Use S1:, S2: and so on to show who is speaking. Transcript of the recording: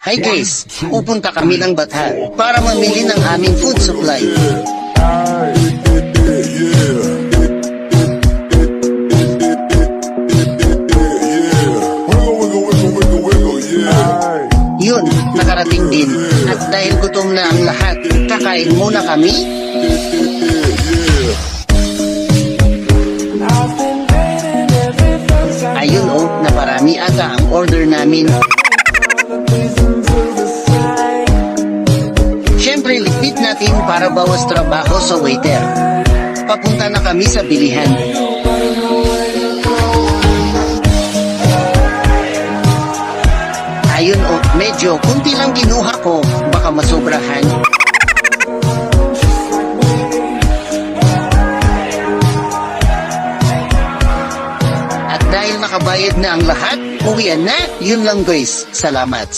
S1: Hi guys, pupunta kami ng Bataan para mamili ng aming food supply. Yun, nakarating din. At dahil gutom na ang lahat, kakain muna kami. Ayun oh, naparami ata ang order namin. Siyempre, ligpit natin para bawas trabaho sa waiter. Papunta na kami sa bilihan. Ayun oh, medyo kunti lang kinuha ko, baka masobrahan. At dahil nakabayad na ang lahat, uwian na. Yun lang guys, salamat.